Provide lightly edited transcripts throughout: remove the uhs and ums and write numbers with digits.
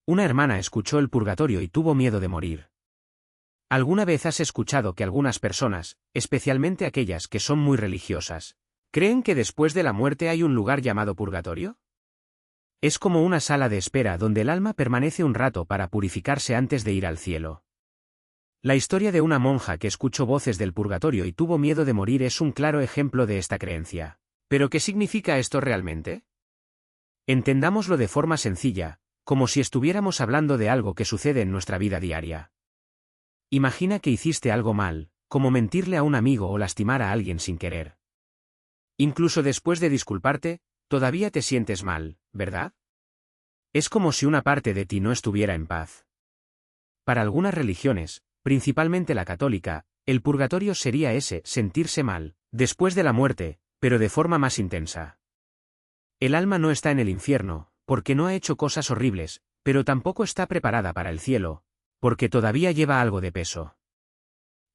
Una hermana escuchó el purgatorio y tuvo miedo de morir. ¿Alguna vez has escuchado que algunas personas, especialmente aquellas que son muy religiosas, creen que después de la muerte hay un lugar llamado purgatorio? Es como una sala de espera donde el alma permanece un rato para purificarse antes de ir al cielo. La historia de una monja que escuchó voces del purgatorio y tuvo miedo de morir es un claro ejemplo de esta creencia. ¿Pero qué significa esto realmente? Entendámoslo de forma sencilla, como si estuviéramos hablando de algo que sucede en nuestra vida diaria. Imagina que hiciste algo mal, como mentirle a un amigo o lastimar a alguien sin querer. Incluso después de disculparte, todavía te sientes mal, ¿verdad? Es como si una parte de ti no estuviera en paz. Para algunas religiones, principalmente la católica, el purgatorio sería ese sentirse mal, después de la muerte, pero de forma más intensa. El alma no está en el infierno, porque no ha hecho cosas horribles, pero tampoco está preparada para el cielo, porque todavía lleva algo de peso.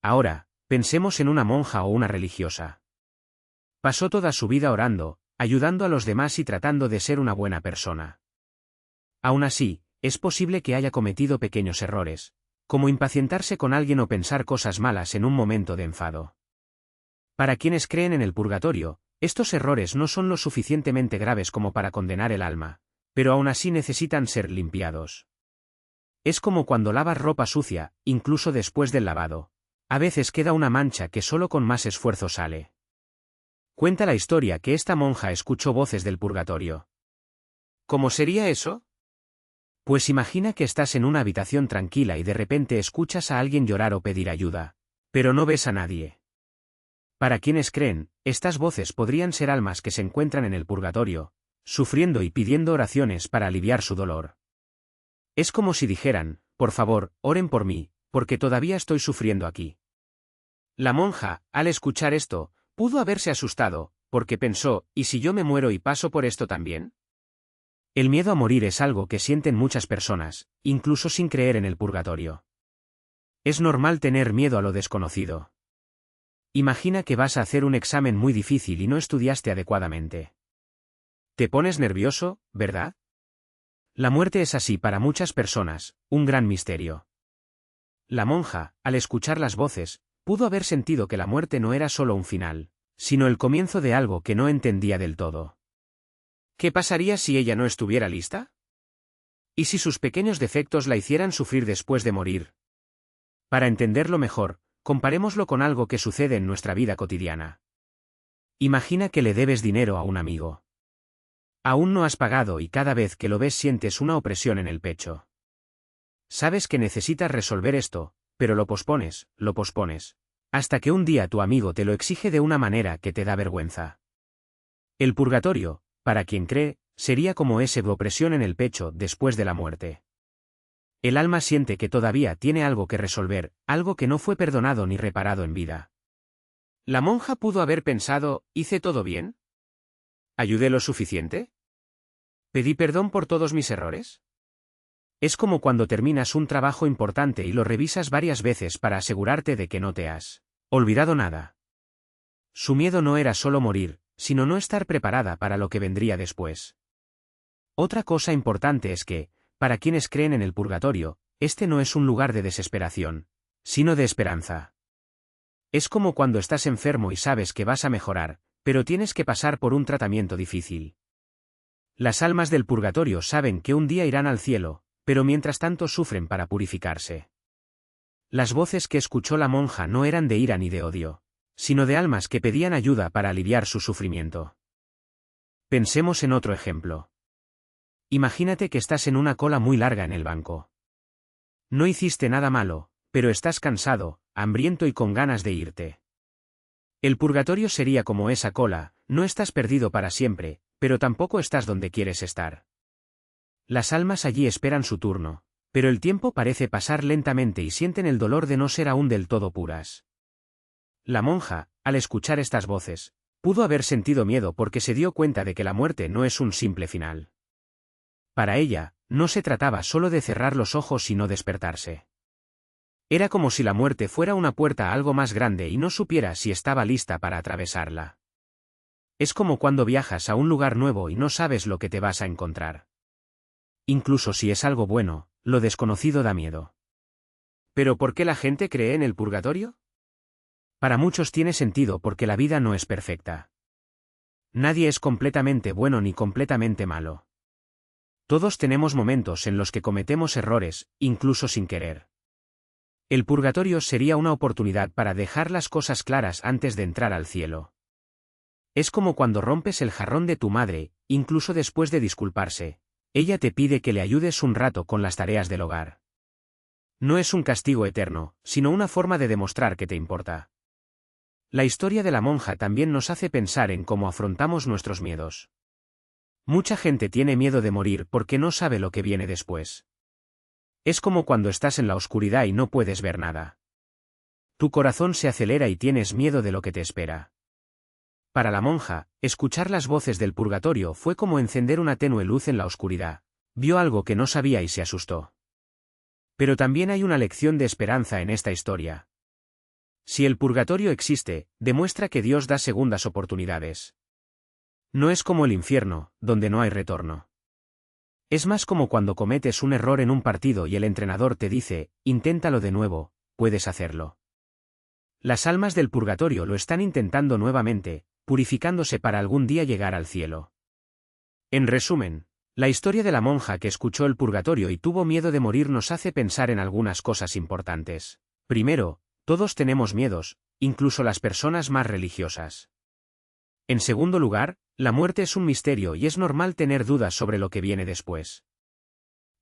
Ahora, pensemos en una monja o una religiosa. Pasó toda su vida orando, ayudando a los demás y tratando de ser una buena persona. Aún así, es posible que haya cometido pequeños errores, como impacientarse con alguien o pensar cosas malas en un momento de enfado. Para quienes creen en el purgatorio, estos errores no son lo suficientemente graves como para condenar el alma, pero aún así necesitan ser limpiados. Es como cuando lavas ropa sucia, incluso después del lavado. A veces queda una mancha que solo con más esfuerzo sale. Cuenta la historia que esta monja escuchó voces del purgatorio. ¿Cómo sería eso? Pues imagina que estás en una habitación tranquila y de repente escuchas a alguien llorar o pedir ayuda, pero no ves a nadie. Para quienes creen, estas voces podrían ser almas que se encuentran en el purgatorio, sufriendo y pidiendo oraciones para aliviar su dolor. Es como si dijeran, por favor, oren por mí, porque todavía estoy sufriendo aquí. La monja, al escuchar esto, pudo haberse asustado, porque pensó, ¿y si yo me muero y paso por esto también? El miedo a morir es algo que sienten muchas personas, incluso sin creer en el purgatorio. Es normal tener miedo a lo desconocido. Imagina que vas a hacer un examen muy difícil y no estudiaste adecuadamente. Te pones nervioso, ¿verdad? La muerte es así para muchas personas, un gran misterio. La monja, al escuchar las voces, pudo haber sentido que la muerte no era solo un final, sino el comienzo de algo que no entendía del todo. ¿Qué pasaría si ella no estuviera lista? ¿Y si sus pequeños defectos la hicieran sufrir después de morir? Para entenderlo mejor, comparémoslo con algo que sucede en nuestra vida cotidiana. Imagina que le debes dinero a un amigo. Aún no has pagado y cada vez que lo ves sientes una opresión en el pecho. Sabes que necesitas resolver esto, pero lo pospones, hasta que un día tu amigo te lo exige de una manera que te da vergüenza. El purgatorio, para quien cree, sería como esa opresión en el pecho después de la muerte. El alma siente que todavía tiene algo que resolver, algo que no fue perdonado ni reparado en vida. La monja pudo haber pensado, ¿hice todo bien? ¿Ayudé lo suficiente? ¿Pedí perdón por todos mis errores? Es como cuando terminas un trabajo importante y lo revisas varias veces para asegurarte de que no te has olvidado nada. Su miedo no era solo morir, sino no estar preparada para lo que vendría después. Otra cosa importante es que, para quienes creen en el purgatorio, este no es un lugar de desesperación, sino de esperanza. Es como cuando estás enfermo y sabes que vas a mejorar, pero tienes que pasar por un tratamiento difícil. Las almas del purgatorio saben que un día irán al cielo, pero mientras tanto sufren para purificarse. Las voces que escuchó la monja no eran de ira ni de odio, sino de almas que pedían ayuda para aliviar su sufrimiento. Pensemos en otro ejemplo. Imagínate que estás en una cola muy larga en el banco. No hiciste nada malo, pero estás cansado, hambriento y con ganas de irte. El purgatorio sería como esa cola, no estás perdido para siempre, pero tampoco estás donde quieres estar. Las almas allí esperan su turno, pero el tiempo parece pasar lentamente y sienten el dolor de no ser aún del todo puras. La monja, al escuchar estas voces, pudo haber sentido miedo porque se dio cuenta de que la muerte no es un simple final. Para ella, no se trataba solo de cerrar los ojos y no despertarse. Era como si la muerte fuera una puerta a algo más grande y no supiera si estaba lista para atravesarla. Es como cuando viajas a un lugar nuevo y no sabes lo que te vas a encontrar. Incluso si es algo bueno, lo desconocido da miedo. ¿Pero por qué la gente cree en el purgatorio? Para muchos tiene sentido porque la vida no es perfecta. Nadie es completamente bueno ni completamente malo. Todos tenemos momentos en los que cometemos errores, incluso sin querer. El purgatorio sería una oportunidad para dejar las cosas claras antes de entrar al cielo. Es como cuando rompes el jarrón de tu madre, incluso después de disculparse. Ella te pide que le ayudes un rato con las tareas del hogar. No es un castigo eterno, sino una forma de demostrar que te importa. La historia de la monja también nos hace pensar en cómo afrontamos nuestros miedos. Mucha gente tiene miedo de morir porque no sabe lo que viene después. Es como cuando estás en la oscuridad y no puedes ver nada. Tu corazón se acelera y tienes miedo de lo que te espera. Para la monja, escuchar las voces del purgatorio fue como encender una tenue luz en la oscuridad. Vio algo que no sabía y se asustó. Pero también hay una lección de esperanza en esta historia. Si el purgatorio existe, demuestra que Dios da segundas oportunidades. No es como el infierno, donde no hay retorno. Es más como cuando cometes un error en un partido y el entrenador te dice, inténtalo de nuevo, puedes hacerlo. Las almas del purgatorio lo están intentando nuevamente, purificándose para algún día llegar al cielo. En resumen, la historia de la monja que escuchó el purgatorio y tuvo miedo de morir nos hace pensar en algunas cosas importantes. Primero, todos tenemos miedos, incluso las personas más religiosas. En segundo lugar, la muerte es un misterio y es normal tener dudas sobre lo que viene después.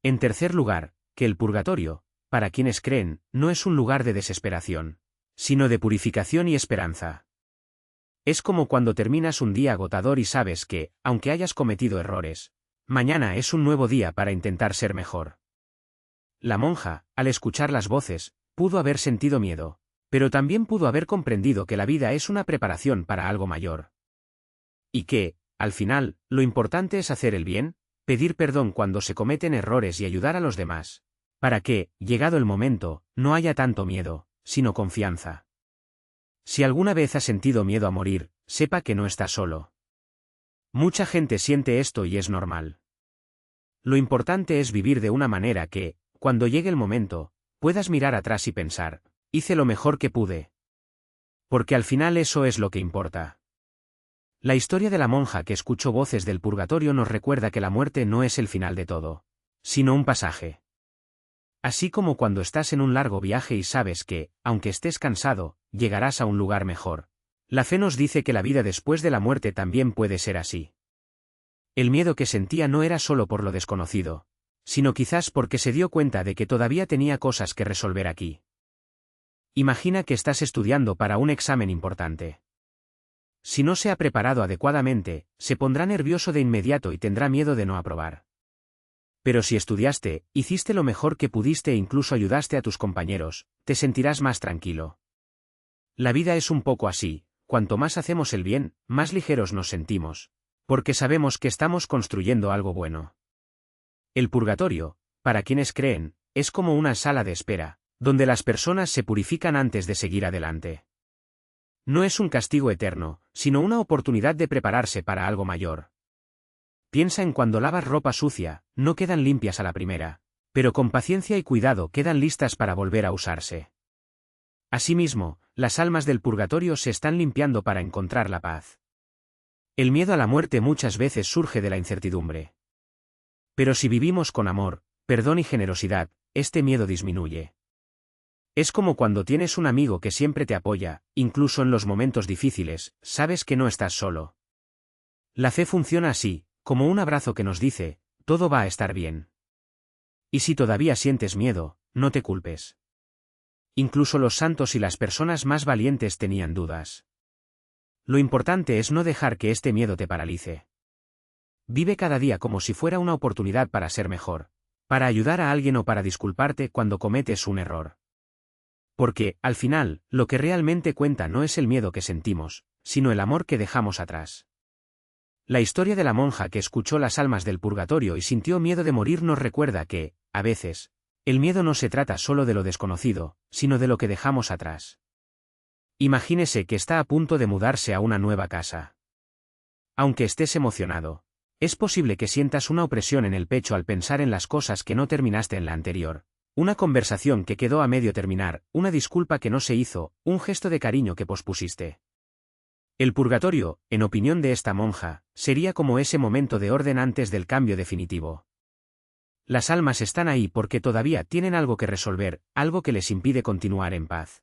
En tercer lugar, que el purgatorio, para quienes creen, no es un lugar de desesperación, sino de purificación y esperanza. Es como cuando terminas un día agotador y sabes que, aunque hayas cometido errores, mañana es un nuevo día para intentar ser mejor. La monja, al escuchar las voces, pudo haber sentido miedo, pero también pudo haber comprendido que la vida es una preparación para algo mayor. Y que, al final, lo importante es hacer el bien, pedir perdón cuando se cometen errores y ayudar a los demás, para que, llegado el momento, no haya tanto miedo, sino confianza. Si alguna vez ha sentido miedo a morir, sepa que no está solo. Mucha gente siente esto y es normal. Lo importante es vivir de una manera que, cuando llegue el momento, puedas mirar atrás y pensar, hice lo mejor que pude. Porque al final eso es lo que importa. La historia de la monja que escuchó voces del purgatorio nos recuerda que la muerte no es el final de todo, sino un pasaje. Así como cuando estás en un largo viaje y sabes que, aunque estés cansado, llegarás a un lugar mejor. La fe nos dice que la vida después de la muerte también puede ser así. El miedo que sentía no era solo por lo desconocido, sino quizás porque se dio cuenta de que todavía tenía cosas que resolver aquí. Imagina que estás estudiando para un examen importante. Si no se ha preparado adecuadamente, se pondrá nervioso de inmediato y tendrá miedo de no aprobar. Pero si estudiaste, hiciste lo mejor que pudiste e incluso ayudaste a tus compañeros, te sentirás más tranquilo. La vida es un poco así, cuanto más hacemos el bien, más ligeros nos sentimos, porque sabemos que estamos construyendo algo bueno. El purgatorio, para quienes creen, es como una sala de espera, donde las personas se purifican antes de seguir adelante. No es un castigo eterno, sino una oportunidad de prepararse para algo mayor. Piensa en cuando lavas ropa sucia, no quedan limpias a la primera, pero con paciencia y cuidado quedan listas para volver a usarse. Asimismo, las almas del purgatorio se están limpiando para encontrar la paz. El miedo a la muerte muchas veces surge de la incertidumbre. Pero si vivimos con amor, perdón y generosidad, este miedo disminuye. Es como cuando tienes un amigo que siempre te apoya, incluso en los momentos difíciles, sabes que no estás solo. La fe funciona así, como un abrazo que nos dice, todo va a estar bien. Y si todavía sientes miedo, no te culpes. Incluso los santos y las personas más valientes tenían dudas. Lo importante es no dejar que este miedo te paralice. Vive cada día como si fuera una oportunidad para ser mejor, para ayudar a alguien o para disculparte cuando cometes un error. Porque, al final, lo que realmente cuenta no es el miedo que sentimos, sino el amor que dejamos atrás. La historia de la monja que escuchó las almas del purgatorio y sintió miedo de morir nos recuerda que, a veces, el miedo no se trata solo de lo desconocido, sino de lo que dejamos atrás. Imagínese que está a punto de mudarse a una nueva casa. Aunque estés emocionado, Es posible que sientas una opresión en el pecho al pensar en las cosas que no terminaste en la anterior. Una conversación que quedó a medio terminar, una disculpa que no se hizo, un gesto de cariño que pospusiste. El purgatorio, en opinión de esta monja, sería como ese momento de orden antes del cambio definitivo. Las almas están ahí porque todavía tienen algo que resolver, algo que les impide continuar en paz.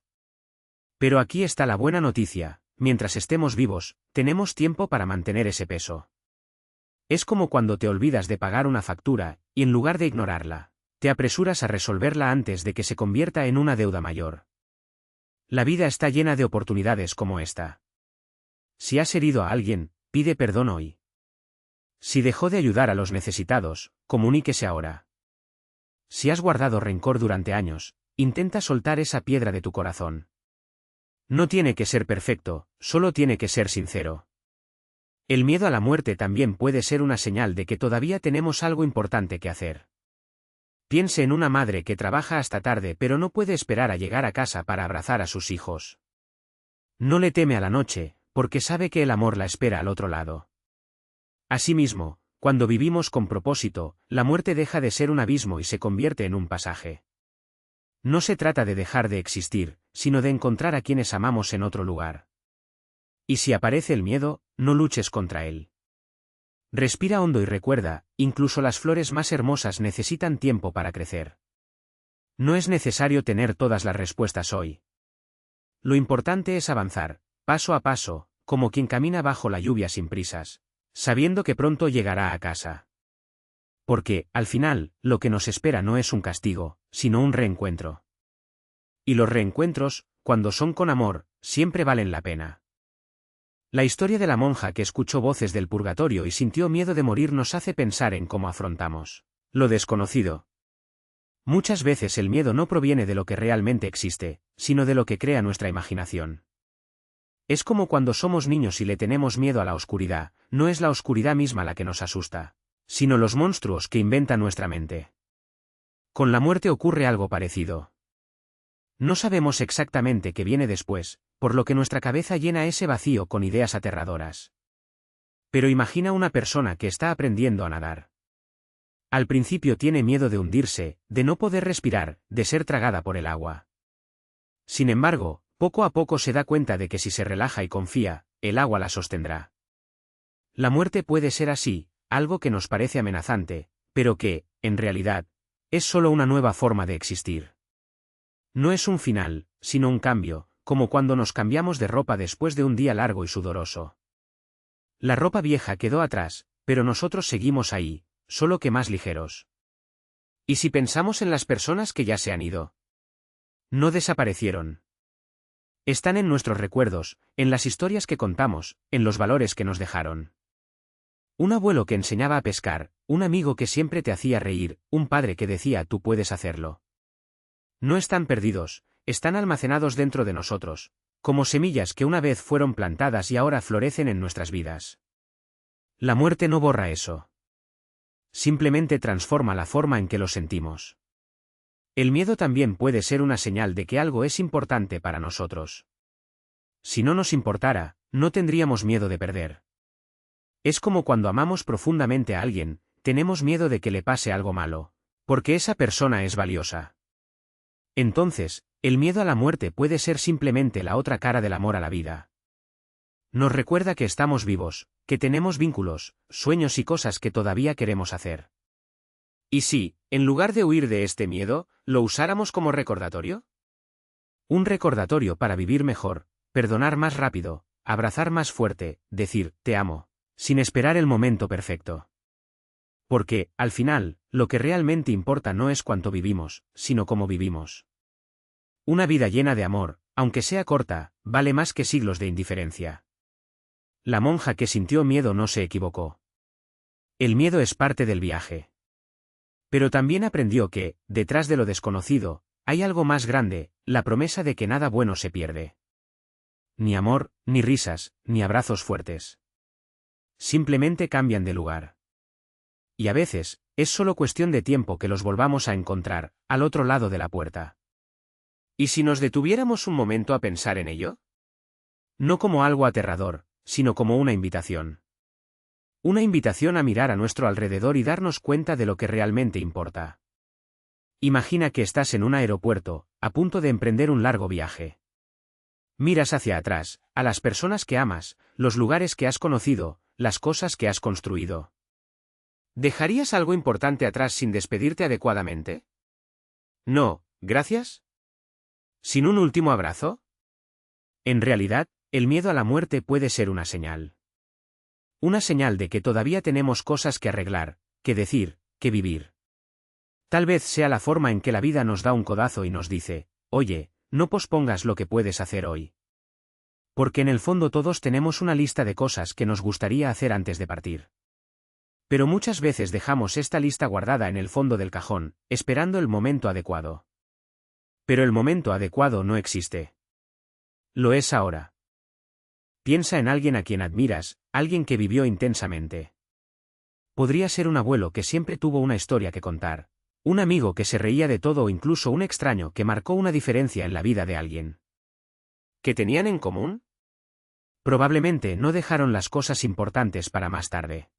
Pero aquí está la buena noticia: mientras estemos vivos, tenemos tiempo para mantener ese peso. Es como cuando te olvidas de pagar una factura, y en lugar de ignorarla, te apresuras a resolverla antes de que se convierta en una deuda mayor. La vida está llena de oportunidades como esta. Si has herido a alguien, pide perdón hoy. Si dejó de ayudar a los necesitados, comuníquese ahora. Si has guardado rencor durante años, intenta soltar esa piedra de tu corazón. No tiene que ser perfecto, solo tiene que ser sincero. El miedo a la muerte también puede ser una señal de que todavía tenemos algo importante que hacer. Piense en una madre que trabaja hasta tarde pero no puede esperar a llegar a casa para abrazar a sus hijos. No le teme a la noche, porque sabe que el amor la espera al otro lado. Asimismo, cuando vivimos con propósito, la muerte deja de ser un abismo y se convierte en un pasaje. No se trata de dejar de existir, sino de encontrar a quienes amamos en otro lugar. Y si aparece el miedo, no luches contra él. Respira hondo y recuerda, incluso las flores más hermosas necesitan tiempo para crecer. No es necesario tener todas las respuestas hoy. Lo importante es avanzar, paso a paso, como quien camina bajo la lluvia sin prisas, sabiendo que pronto llegará a casa. Porque, al final, lo que nos espera no es un castigo, sino un reencuentro. Y los reencuentros, cuando son con amor, siempre valen la pena. La historia de la monja que escuchó voces del purgatorio y sintió miedo de morir nos hace pensar en cómo afrontamos lo desconocido. Muchas veces el miedo no proviene de lo que realmente existe, sino de lo que crea nuestra imaginación. Es como cuando somos niños y le tenemos miedo a la oscuridad, no es la oscuridad misma la que nos asusta, sino los monstruos que inventa nuestra mente. Con la muerte ocurre algo parecido. No sabemos exactamente qué viene después, por lo que nuestra cabeza llena ese vacío con ideas aterradoras. Pero imagina una persona que está aprendiendo a nadar. Al principio tiene miedo de hundirse, de no poder respirar, de ser tragada por el agua. Sin embargo, poco a poco se da cuenta de que si se relaja y confía, el agua la sostendrá. La muerte puede ser así, algo que nos parece amenazante, pero que, en realidad, es solo una nueva forma de existir. No es un final, sino un cambio, como cuando nos cambiamos de ropa después de un día largo y sudoroso. La ropa vieja quedó atrás, pero nosotros seguimos ahí, solo que más ligeros. ¿Y si pensamos en las personas que ya se han ido? No desaparecieron. Están en nuestros recuerdos, en las historias que contamos, en los valores que nos dejaron. Un abuelo que enseñaba a pescar, un amigo que siempre te hacía reír, un padre que decía tú puedes hacerlo. No están perdidos, están almacenados dentro de nosotros, como semillas que una vez fueron plantadas y ahora florecen en nuestras vidas. La muerte no borra eso. Simplemente transforma la forma en que lo sentimos. El miedo también puede ser una señal de que algo es importante para nosotros. Si no nos importara, no tendríamos miedo de perder. Es como cuando amamos profundamente a alguien, tenemos miedo de que le pase algo malo, porque esa persona es valiosa. Entonces, el miedo a la muerte puede ser simplemente la otra cara del amor a la vida. Nos recuerda que estamos vivos, que tenemos vínculos, sueños y cosas que todavía queremos hacer. ¿Y si, en lugar de huir de este miedo, lo usáramos como recordatorio? Un recordatorio para vivir mejor, perdonar más rápido, abrazar más fuerte, decir, te amo, sin esperar el momento perfecto. Porque, al final, lo que realmente importa no es cuánto vivimos, sino cómo vivimos. Una vida llena de amor, aunque sea corta, vale más que siglos de indiferencia. La monja que sintió miedo no se equivocó. El miedo es parte del viaje. Pero también aprendió que, detrás de lo desconocido, hay algo más grande, la promesa de que nada bueno se pierde. Ni amor, ni risas, ni abrazos fuertes. Simplemente cambian de lugar. Y a veces, es solo cuestión de tiempo que los volvamos a encontrar, al otro lado de la puerta. ¿Y si nos detuviéramos un momento a pensar en ello? No como algo aterrador, sino como una invitación. Una invitación a mirar a nuestro alrededor y darnos cuenta de lo que realmente importa. Imagina que estás en un aeropuerto, a punto de emprender un largo viaje. Miras hacia atrás, a las personas que amas, los lugares que has conocido, las cosas que has construido. ¿Dejarías algo importante atrás sin despedirte adecuadamente? No, gracias. ¿Sin un último abrazo? En realidad, el miedo a la muerte puede ser una señal. Una señal de que todavía tenemos cosas que arreglar, que decir, que vivir. Tal vez sea la forma en que la vida nos da un codazo y nos dice, oye, no pospongas lo que puedes hacer hoy. Porque en el fondo todos tenemos una lista de cosas que nos gustaría hacer antes de partir. Pero muchas veces dejamos esta lista guardada en el fondo del cajón, esperando el momento adecuado. Pero el momento adecuado no existe. Lo es ahora. Piensa en alguien a quien admiras, alguien que vivió intensamente. Podría ser un abuelo que siempre tuvo una historia que contar, un amigo que se reía de todo o incluso un extraño que marcó una diferencia en la vida de alguien. ¿Qué tenían en común? Probablemente no dejaron las cosas importantes para más tarde.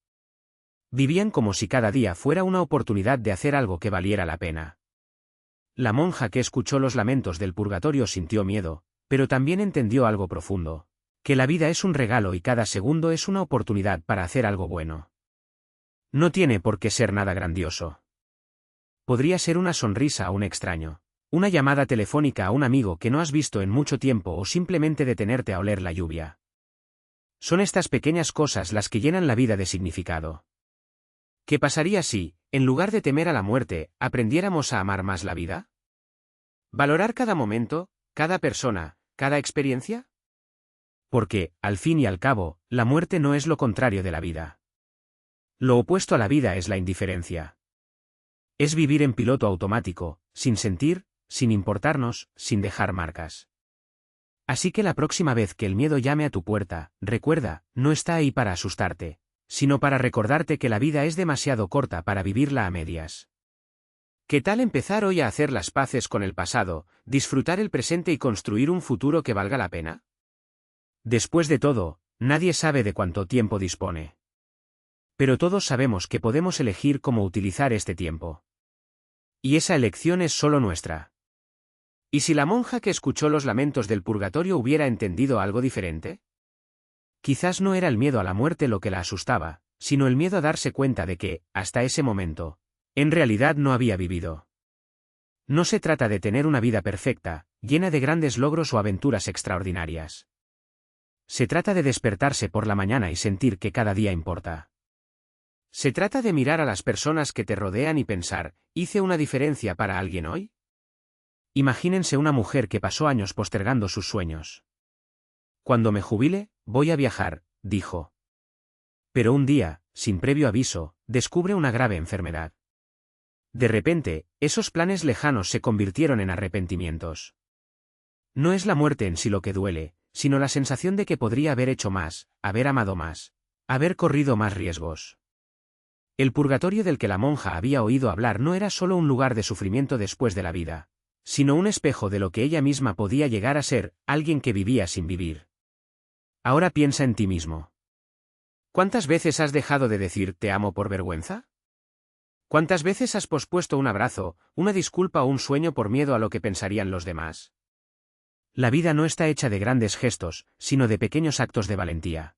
Vivían como si cada día fuera una oportunidad de hacer algo que valiera la pena. La monja que escuchó los lamentos del purgatorio sintió miedo, pero también entendió algo profundo, que la vida es un regalo y cada segundo es una oportunidad para hacer algo bueno. No tiene por qué ser nada grandioso. Podría ser una sonrisa a un extraño, una llamada telefónica a un amigo que no has visto en mucho tiempo o simplemente detenerte a oler la lluvia. Son estas pequeñas cosas las que llenan la vida de significado. ¿Qué pasaría si, en lugar de temer a la muerte, aprendiéramos a amar más la vida? ¿Valorar cada momento, cada persona, cada experiencia? Porque, al fin y al cabo, la muerte no es lo contrario de la vida. Lo opuesto a la vida es la indiferencia. Es vivir en piloto automático, sin sentir, sin importarnos, sin dejar marcas. Así que la próxima vez que el miedo llame a tu puerta, recuerda, no está ahí para asustarte, sino para recordarte que la vida es demasiado corta para vivirla a medias. ¿Qué tal empezar hoy a hacer las paces con el pasado, disfrutar el presente y construir un futuro que valga la pena? Después de todo, nadie sabe de cuánto tiempo dispone. Pero todos sabemos que podemos elegir cómo utilizar este tiempo. Y esa elección es solo nuestra. ¿Y si la monja que escuchó los lamentos del purgatorio hubiera entendido algo diferente? Quizás no era el miedo a la muerte lo que la asustaba, sino el miedo a darse cuenta de que, hasta ese momento, en realidad no había vivido. No se trata de tener una vida perfecta, llena de grandes logros o aventuras extraordinarias. Se trata de despertarse por la mañana y sentir que cada día importa. Se trata de mirar a las personas que te rodean y pensar, ¿hice una diferencia para alguien hoy? Imagínense una mujer que pasó años postergando sus sueños. Cuando me jubile, voy a viajar, dijo. Pero un día, sin previo aviso, descubre una grave enfermedad. De repente, esos planes lejanos se convirtieron en arrepentimientos. No es la muerte en sí lo que duele, sino la sensación de que podría haber hecho más, haber amado más, haber corrido más riesgos. El purgatorio del que la monja había oído hablar no era solo un lugar de sufrimiento después de la vida, sino un espejo de lo que ella misma podía llegar a ser, alguien que vivía sin vivir. Ahora piensa en ti mismo. ¿Cuántas veces has dejado de decir te amo por vergüenza? ¿Cuántas veces has pospuesto un abrazo, una disculpa o un sueño por miedo a lo que pensarían los demás? La vida no está hecha de grandes gestos, sino de pequeños actos de valentía.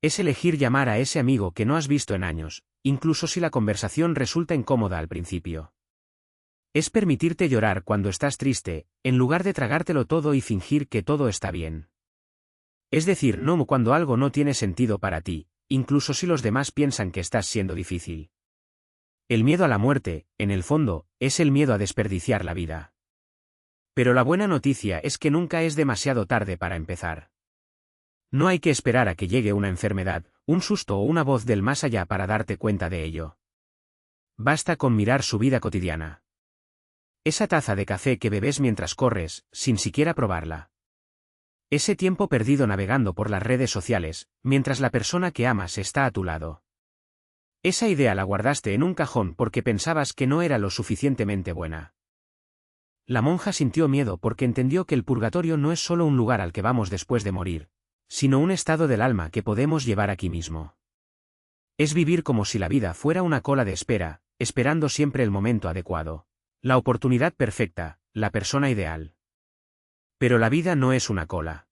Es elegir llamar a ese amigo que no has visto en años, incluso si la conversación resulta incómoda al principio. Es permitirte llorar cuando estás triste, en lugar de tragártelo todo y fingir que todo está bien. Es decir, no cuando algo no tiene sentido para ti, incluso si los demás piensan que estás siendo difícil. El miedo a la muerte, en el fondo, es el miedo a desperdiciar la vida. Pero la buena noticia es que nunca es demasiado tarde para empezar. No hay que esperar a que llegue una enfermedad, un susto o una voz del más allá para darte cuenta de ello. Basta con mirar su vida cotidiana. Esa taza de café que bebes mientras corres, sin siquiera probarla. Ese tiempo perdido navegando por las redes sociales, mientras la persona que amas está a tu lado. Esa idea la guardaste en un cajón porque pensabas que no era lo suficientemente buena. La monja sintió miedo porque entendió que el purgatorio no es solo un lugar al que vamos después de morir, sino un estado del alma que podemos llevar aquí mismo. Es vivir como si la vida fuera una cola de espera, esperando siempre el momento adecuado. La oportunidad perfecta, la persona ideal. Pero la vida no es una cola.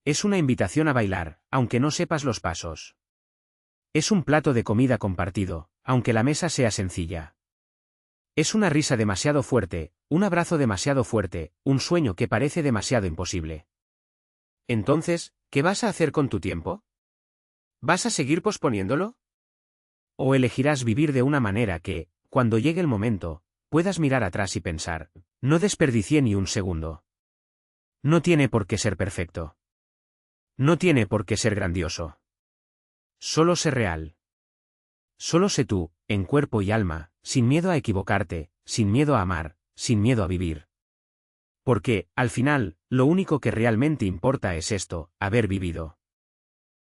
Es una invitación a bailar, aunque no sepas los pasos. Es un plato de comida compartido, aunque la mesa sea sencilla. Es una risa demasiado fuerte, un abrazo demasiado fuerte, un sueño que parece demasiado imposible. Entonces, ¿qué vas a hacer con tu tiempo? ¿Vas a seguir posponiéndolo? ¿O elegirás vivir de una manera que, cuando llegue el momento, puedas mirar atrás y pensar, no desperdicié ni un segundo? No tiene por qué ser perfecto. No tiene por qué ser grandioso. Solo sé real. Solo sé tú, en cuerpo y alma, sin miedo a equivocarte, sin miedo a amar, sin miedo a vivir. Porque, al final, lo único que realmente importa es esto, haber vivido.